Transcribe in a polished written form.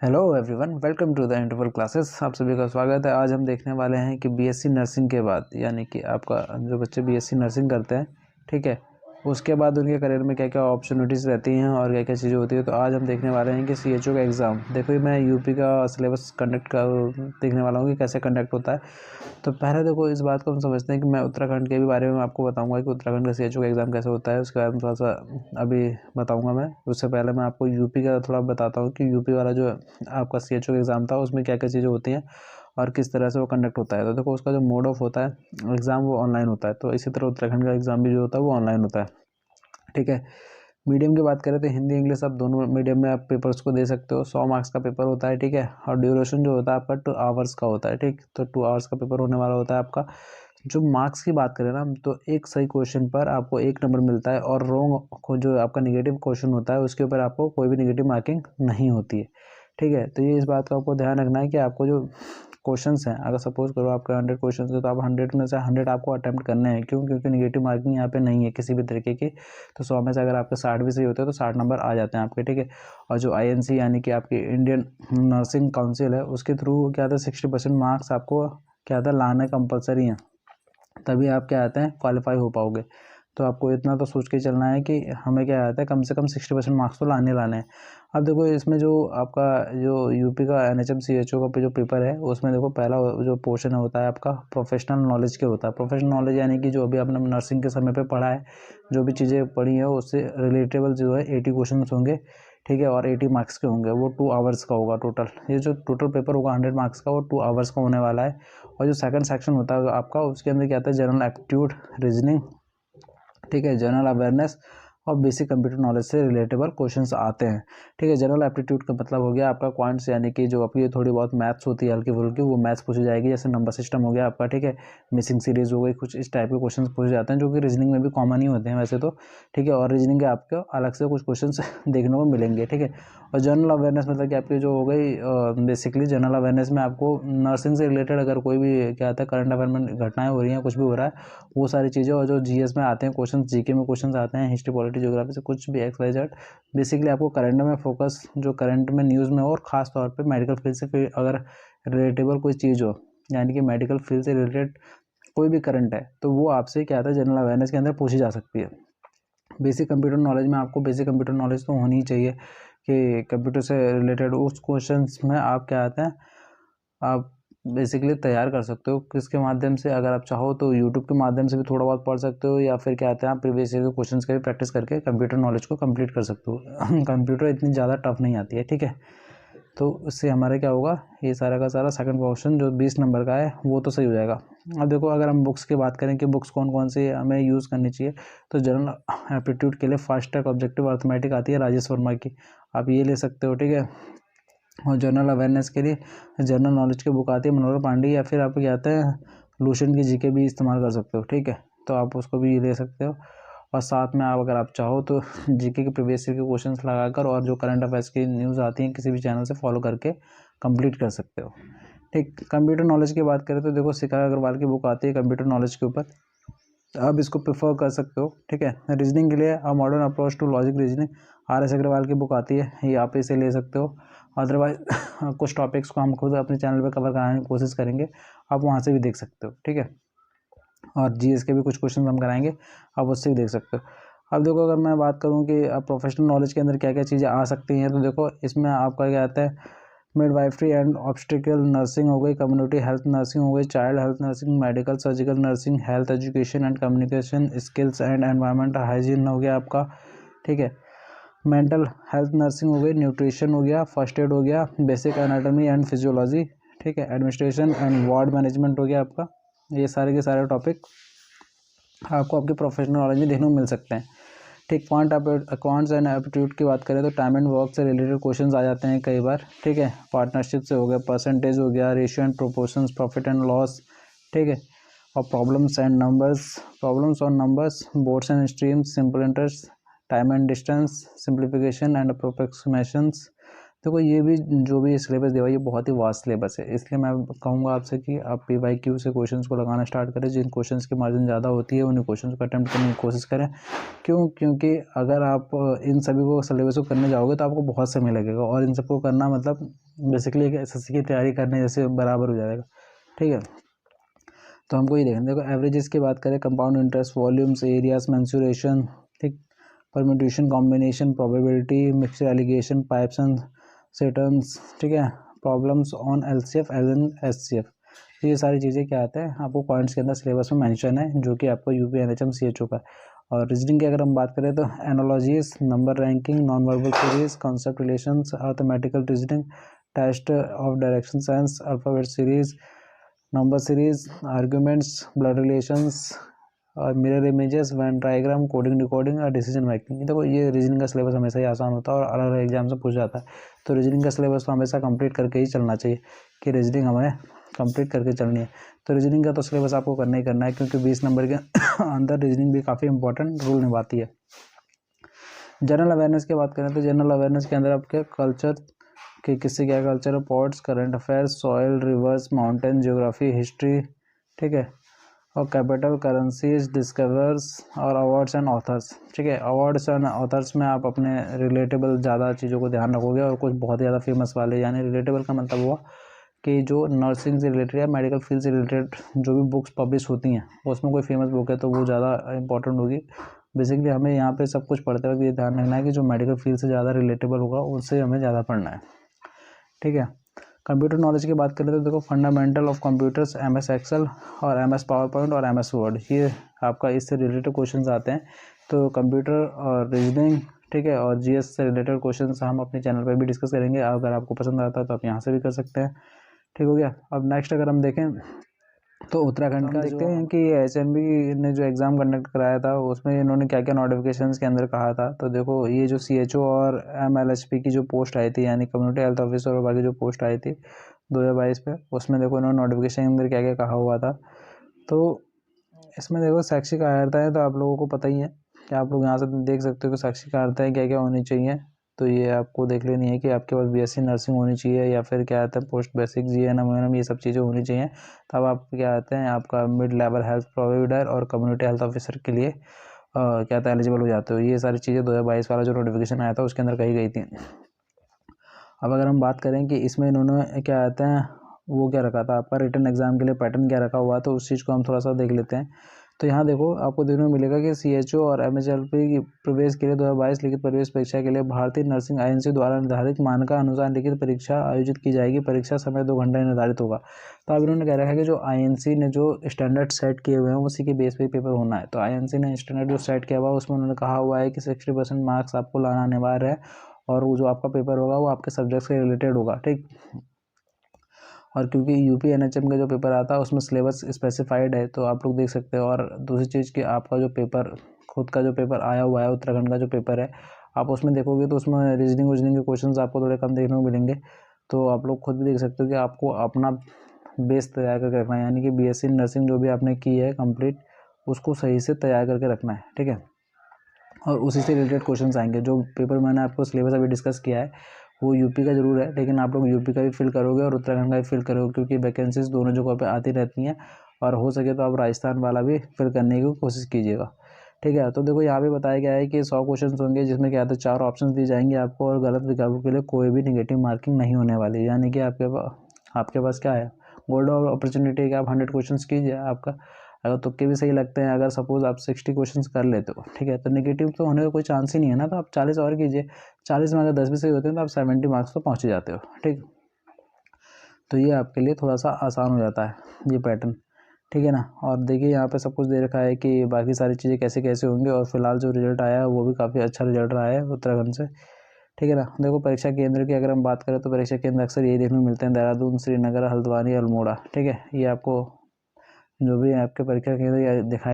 Hello everyone, welcome to the interval classes. आप सभी का स्वागत है। आज हम देखने वाले हैं कि बीएससी नर्सिंग के बाद, यानी कि आपका जो बच्चे बीएससी नर्सिंग करते हैं, ठीक है, उसके बाद उनके करियर में क्या क्या अपॉर्चुनिटीज़ रहती हैं और क्या क्या चीज़ें होती है। तो आज हम देखने वाले हैं कि सीएचओ का एग्ज़ाम। देखो, मैं यूपी का सिलेबस कंडक्ट कर देखने वाला हूँ कि कैसे कंडक्ट होता है। तो पहले देखो, इस बात को हम समझते हैं कि मैं उत्तराखंड के भी बारे में आपको बताऊंगा कि उत्तराखंड का सीएचओ का एग्ज़ाम कैसे होता है। उसके बारे में थोड़ा सा अभी बताऊंगा मैं। उससे पहले मैं आपको यूपी का थोड़ा बताता हूँ कि यूपी वाला जो आपका सीएचओ का एग्ज़ाम था उसमें क्या क्या चीज़ें होती हैं और किस तरह से वो कंडक्ट होता है। तो देखो, उसका जो मोड ऑफ होता है एग्ज़ाम, वो ऑनलाइन होता है। तो इसी तरह उत्तराखंड का एग्ज़ाम भी जो होता है वो ऑनलाइन होता है, ठीक है। मीडियम की बात करें तो हिंदी इंग्लिश आप दोनों मीडियम में आप पेपर्स को दे सकते हो। 100 मार्क्स का पेपर होता है, ठीक है। और ड्यूरेशन जो होता है आपका 2 आवर्स का होता है, ठीक। तो 2 आवर्स का पेपर होने वाला होता है आपका। जो मार्क्स की बात करें ना, तो एक सही क्वेश्चन पर आपको 1 नंबर मिलता है और रॉन्ग को जो आपका नेगेटिव क्वेश्चन होता है उसके ऊपर आपको कोई भी नेगेटिव मार्किंग नहीं होती है, ठीक है। तो ये इस बात का आपको ध्यान रखना है कि आपको जो क्वेश्चंस हैं, अगर सपोज करो आपका 100 क्वेश्चन है तो आप 100 में से 100 आपको अटैम्प्ट करने हैं। क्यों? क्योंकि नेगेटिव मार्किंग यहाँ पे नहीं है किसी भी तरीके की। तो 100 में से अगर आपके 60 भी सही होते हैं तो 60 नंबर आ जाते हैं आपके, ठीक है। और जो आईएनसी यानी कि आपकी इंडियन नर्सिंग काउंसिल है, उसके थ्रू क्या था 60% मार्क्स आपको क्या था लाना कंपलसरी है, तभी आप क्या आते हैं क्वालिफाई हो पाओगे। तो आपको इतना तो सोच के चलना है कि हमें क्या आता है, कम से कम 60% मार्क्स तो लाने हैं। अब देखो, इसमें जो आपका जो यूपी का एनएचएम सीएचओ का जो पेपर है, उसमें देखो पहला जो पोर्शन होता है आपका प्रोफेशनल नॉलेज के होता है। प्रोफेशनल नॉलेज यानी कि जो अभी आपने नर्सिंग के समय पे पढ़ा है, जो भी चीज़ें पढ़ी है उससे रिलेटेबल जो है 80 क्वेश्चन होंगे, ठीक है। और 80 मार्क्स के होंगे। वो 2 आवर्स का होगा टोटल। ये जो टोटल पेपर होगा 100 मार्क्स का, वो 2 आवर्स का होने वाला है। और जो सेकंड सेक्शन होता है आपका, उसके अंदर क्या आता है, जनरल एप्टीट्यूड, रीजनिंग, ठीक है, जनरल अवेयरनेस और बेसिक कंप्यूटर नॉलेज से रिलेटेबल क्वेश्चंस आते हैं, ठीक है। जनरल एप्टीट्यूड का मतलब हो गया आपका क्वांट्स, यानी कि जो आपकी थोड़ी बहुत मैथ्स होती है हल्की फुल्की, वो मैथ्स पूछी जाएगी। जैसे नंबर सिस्टम हो गया आपका, ठीक है, मिसिंग सीरीज हो गई, कुछ इस टाइप के क्वेश्चंस पूछे जाते हैं जो कि रीजनिंग में भी कॉमन ही होते हैं वैसे तो, ठीक है। और रीजनिंग के आपको अलग से कुछ क्वेश्चंस देखने को मिलेंगे, ठीक है। और जनरल अवेयरनेस मतलब कि आपकी जो हो गई बेसिकली जनरल अवेयरनेस में आपको नर्सिंग से रिलेटेड अगर कोई भी क्या आता है करंट अफेयर में घटनाएं हो रही हैं, कुछ भी हो रहा है, वो सारी चीज़ें। और जो जीएस में आते हैं क्वेश्चन, जीके में क्वेश्चन आते हैं, हिस्ट्री पॉलिटी ज्योग्राफी से कुछ भी एक्स वाई जेड, बेसिकली आपको करंट में फोकस, जो करंट में न्यूज़ में और ख़ास तौर पे मेडिकल फील्ड से फिर अगर रिलेटेबल कोई चीज़ हो, यानी कि मेडिकल फील्ड से रिलेटेड कोई भी करंट है, तो वो आपसे क्या आता है जनरल अवेयरनेस के अंदर पूछी जा सकती है। बेसिक कंप्यूटर नॉलेज में आपको बेसिक कंप्यूटर नॉलेज तो होनी ही चाहिए कि कंप्यूटर से रिलेटेड उस क्वेश्चंस में आप क्या आते हैं, आप बेसिकली तैयार कर सकते हो। किसके माध्यम से? अगर आप चाहो तो यूट्यूब के माध्यम से भी थोड़ा बहुत पढ़ सकते हो, या फिर क्या आते हैं आप प्रीवियस ईयर के क्वेश्चंस का भी प्रैक्टिस करके कंप्यूटर नॉलेज को कंप्लीट कर सकते हो। कंप्यूटर इतनी ज़्यादा टफ नहीं आती है, ठीक है। तो उससे हमारे क्या होगा, ये सारा का सारा सेकंड क्वेश्चन जो 20 नंबर का है वो तो सही हो जाएगा। अब देखो, अगर हम बुक्स की बात करें कि बुक्स कौन कौन सी हमें यूज़ करनी चाहिए, तो जनरल एप्टीट्यूड के लिए फास्ट ट्रैक ऑब्जेक्टिव अर्थमेटिक आती है राजेश वर्मा की, आप ये ले सकते हो, ठीक है। और जनरल अवेयरनेस के लिए जनरल नॉलेज की बुक आती है मनोहर पांडे, या फिर आप कहते हैं लूसेंट की जीके भी इस्तेमाल कर सकते हो, ठीक है। तो आप उसको भी ले सकते हो। और साथ में आप अगर आप चाहो तो जीके के प्रीवियस ईयर के क्वेश्चंस लगाकर और जो करंट अफेयर्स की न्यूज़ आती हैं किसी भी चैनल से फॉलो करके कंप्लीट कर सकते हो, ठीक। कंप्यूटर नॉलेज की बात करें तो देखो, शिखा अग्रवाल की बुक आती है कंप्यूटर नॉलेज के ऊपर, आप इसको प्रेफर कर सकते हो, ठीक है। रीजनिंग के लिए a modern approach to logic reasoning, R S Agarwal की बुक आती है, ये आप इसे ले सकते हो। अदरवाइज कुछ टॉपिक्स को हम खुद अपने चैनल पे कवर कराने की कोशिश करेंगे, आप वहाँ से भी देख सकते हो, ठीक है। और जीएस के भी कुछ क्वेश्चन हम कराएंगे, आप उससे भी देख सकते हो। अब देखो, अगर मैं बात करूँ कि अब प्रोफेशनल नॉलेज के अंदर क्या क्या चीज़ें आ सकती हैं, तो देखो इसमें आपका क्या आता है, मिडवाइफरी एंड ऑब्स्टेट्रिकल नर्सिंग हो गई, कम्युनिटी हेल्थ नर्सिंग हो गई, child health nursing, medical surgical nursing, health education and communication skills and environment hygiene हो गया आपका, ठीक है। मेंटल हेल्थ नर्सिंग हो गई, न्यूट्रिशन हो गया, फर्स्ट एड हो गया, बेसिक एनाटॉमी एंड फिजियोलॉजी, ठीक है, एडमिनिस्ट्रेशन एंड वार्ड मैनेजमेंट हो गया आपका। ये सारे के सारे टॉपिक आपको आपके प्रोफेशनल नॉलेज में देखने को मिल सकते हैं, ठीक। क्वांट्स एंड एप्टीट्यूड की बात करें तो टाइम एंड वर्क से रिलेटेड क्वेश्चंस आ जाते हैं कई बार, ठीक है। पार्टनरशिप से हो गया, परसेंटेज हो गया, ratio and proportions, profit and loss, ठीक है। और प्रॉब्लम्स और numbers, boards and streams, simple interest, time and distance, simplification and approximations, देखो ये भी जो भी सिलेबस दिया हुआ है ये बहुत ही वास्ट सिलेबस है, इसलिए मैं कहूँगा आपसे कि आप PYQ से क्वेश्चंस को लगाना स्टार्ट करें। जिन क्वेश्चंस की मार्जिन ज़्यादा होती है उन्हीं क्वेश्चंस को अटैम्प्ट करने की कोशिश करें। क्योंकि अगर आप इन सभी को सिलेबस को करने जाओगे तो आपको बहुत समय लगेगा, और इन सबको करना मतलब बेसिकली एक SSC की तैयारी करने जैसे बराबर हो जाएगा। ठीक है, तो हमको ये देखना। देखो एवरेजेस की बात करें, compound interest, volumes, areas, mensuration, ठीक, permutation, combination, probability, mixture alligation, pipes and cisterns, ठीक है, problems on LCF and SCF, ये सारी चीज़ें क्या आते हैं आपको पॉइंट्स के अंदर सिलेबस में मेंशन है, जो कि आपको UP NHM CHO का। और रीजनिंग की अगर हम बात करें तो analogies, number ranking, non verbal series, concept relations, arithmetical reasoning, test of direction sense, alphabet series, number series, arguments, blood relations और mirror images, Venn diagram, coding decoding और डिसीजन मेकिंग। देखो ये रीजनिंग का सिलेबस हमेशा ही आसान होता है और अलग अलग एग्जाम से पूछ जाता है, तो रीजनिंग का सिलेबस तो हमेशा कंप्लीट करके ही चलना चाहिए कि रीजनिंग हमें कंप्लीट करके चलनी है। तो रीजनिंग का तो सिलेबस आपको करना ही करना है, क्योंकि 20 नंबर के अंदर रीजनिंग भी काफ़ी इंपॉर्टेंट रोल निभाती है। जनरल अवेयरनेस की बात करें तो जनरल अवेयरनेस के अंदर आपके कल्चर कि किससे क्या कल्चर है, ports, current affairs, soil, reverse, mountain, geography, history, ठीक है, और कैपिटल, करेंसीज, डिस्कवर्स और अवार्ड्स एंड ऑथर्स। ठीक है, अवार्ड्स एंड ऑथर्स में आप अपने रिलेटेबल ज़्यादा चीज़ों को ध्यान रखोगे और कुछ बहुत ज़्यादा फेमस वाले, यानी रिलेटेबल का मतलब हुआ कि जो नर्सिंग से रिलेटेड या मेडिकल फील्ड से रिलेटेड जो भी बुक्स पब्लिश होती हैं उसमें कोई फेमस बुक है तो वो ज़्यादा इंपॉर्टेंट होगी। बेसिकली हमें यहाँ पे सब कुछ पढ़ते वक्त ये ध्यान रखना है कि जो मेडिकल फील्ड से ज़्यादा रिलेटेबल होगा उससे हमें ज़्यादा पढ़ना है। ठीक है, कंप्यूटर नॉलेज की बात करें तो देखो fundamental of computers, MS Excel और MS पावर पॉइंट और MS वर्ड, ये आपका इससे रिलेटेड क्वेश्चंस आते हैं। तो कंप्यूटर और रीजनिंग, ठीक है, और GS से रिलेटेड क्वेश्चंस हम अपने चैनल पर भी डिस्कस करेंगे। अगर आपको पसंद आता है तो आप यहाँ से भी कर सकते हैं। ठीक हो गया। अब नेक्स्ट अगर हम देखें तो उत्तराखंड का देखते हैं कि HMB ने जो एग्ज़ाम कंडक्ट कराया था उसमें इन्होंने क्या क्या नोटिफिकेशंस के अंदर कहा था। तो देखो ये जो CHO और MLHP की जो पोस्ट आई थी, यानी कम्युनिटी हेल्थ ऑफिसर और बाकी जो पोस्ट आई थी 2022 पे, उसमें देखो इन्होंने नोटिफिकेशन के अंदर क्या क्या कहा हुआ था। तो इसमें देखो शैक्षिक अर्हताएँ तो आप लोगों को पता ही है कि आप लोग यहाँ से देख सकते हो कि शैक्षिक अर्हताएँ क्या क्या होनी चाहिए। तो ये आपको देख लेनी है कि आपके पास BSc नर्सिंग होनी चाहिए या फिर क्या आता है पोस्ट बेसिक GNM ये सब चीज़ें होनी चाहिए। तब आप क्या आते हैं आपका मिड लेवल हेल्थ प्रोवाइडर और कम्युनिटी हेल्थ ऑफिसर के लिए क्या आता है एलिजिबल हो जाते हो। ये सारी चीज़ें 2022 वाला जो नोटिफिकेशन आया था उसके अंदर कही गई थी। अब अगर हम बात करें कि इसमें इन्होंने क्या आता है वो क्या रखा था आपका रिटन एग्जाम के लिए पैटर्न क्या रखा हुआ, तो उस चीज़ को हम थोड़ा सा देख लेते हैं। तो यहाँ देखो आपको देखने को मिलेगा कि CHO और MHLP की प्रवेश के लिए 2022 लिखित प्रवेश परीक्षा के लिए भारतीय नर्सिंग INC द्वारा निर्धारित मानक अनुसार लिखित परीक्षा आयोजित की जाएगी। परीक्षा समय 2 घंटे निर्धारित होगा। तो अब इन्होंने कह रखा है कि जो INC ने जो स्टैंडर्ड सेट किए हुए हैं उसी के बेस पे पेपर होना है। तो INC ने स्टैंडर्ड जो सेट किया हुआ है उसमें उन्होंने कहा हुआ है कि 60% मार्क्स आपको लाना अनिवार्य है और वो जो आपका पेपर होगा वो आपके सब्जेक्ट से रिलेटेड होगा। ठीक, और क्योंकि UP NHM का जो पेपर आता है उसमें सिलेबस स्पेसिफाइड है तो आप लोग देख सकते हो। और दूसरी चीज़ कि आपका जो पेपर खुद का जो पेपर आया हुआ है उत्तराखंड का जो पेपर है, आप उसमें देखोगे तो उसमें रीजनिंग के क्वेश्चंस आपको थोड़े कम देखने को मिलेंगे। तो आप लोग खुद भी देख सकते हो कि आपको अपना बेस तैयार करके रखना है, यानी कि BSc नर्सिंग जो भी आपने की है कंप्लीट उसको सही से तैयार करके रखना है। ठीक है, और उसी से रिलेटेड क्वेश्चंस आएंगे। जो पेपर मैंने आपको सिलेबस अभी डिस्कस किया है वो UP का ज़रूर है, लेकिन आप लोग UP का भी फिल करोगे और उत्तराखंड का भी फिल करोगे क्योंकि वैकेंसीज दोनों जगहों पे आती रहती हैं। और हो सके तो आप राजस्थान वाला भी फिल करने की कोशिश कीजिएगा। ठीक है, तो देखो यहाँ पे बताया गया है कि 100 क्वेश्चन होंगे जिसमें क्या आता है 4 ऑप्शन दिए जाएंगे आपको और गलत विकल्पों के लिए कोई भी निगेटिव मार्किंग नहीं होने वाली। यानी कि आपके पास क्या है गोल्डन अपॉर्चुनिटी कि आप 100 क्वेश्चन कीजिए। आपका अगर तुक्के भी सही लगते हैं, अगर सपोज आप 60 क्वेश्चंस कर लेते हो, ठीक है, तो नेगेटिव तो होने का कोई चांस ही नहीं है ना। तो आप 40 और कीजिए, 40 में अगर 10 भी सही होते हैं तो आप 70 मार्क्स तो पहुँच ही जाते हो। ठीक, तो ये आपके लिए थोड़ा सा आसान हो जाता है ये पैटर्न। ठीक है ना। और देखिए यहाँ पे सब कुछ दे रखा है कि बाकी सारी चीज़ें कैसे कैसे होंगी और फिलहाल जो रिजल्ट आया है वो भी काफ़ी अच्छा रिजल्ट रहा है उत्तराखंड से। ठीक है ना। देखो परीक्षा केंद्र की अगर हम बात करें तो परीक्षा केंद्र अक्सर यही देखने को मिलते हैं, देहरादून, श्रीनगर, हल्द्वानी, अल्मोड़ा। ठीक है, ये आपको जो भी आपके परीक्षा केंद्र दिखाए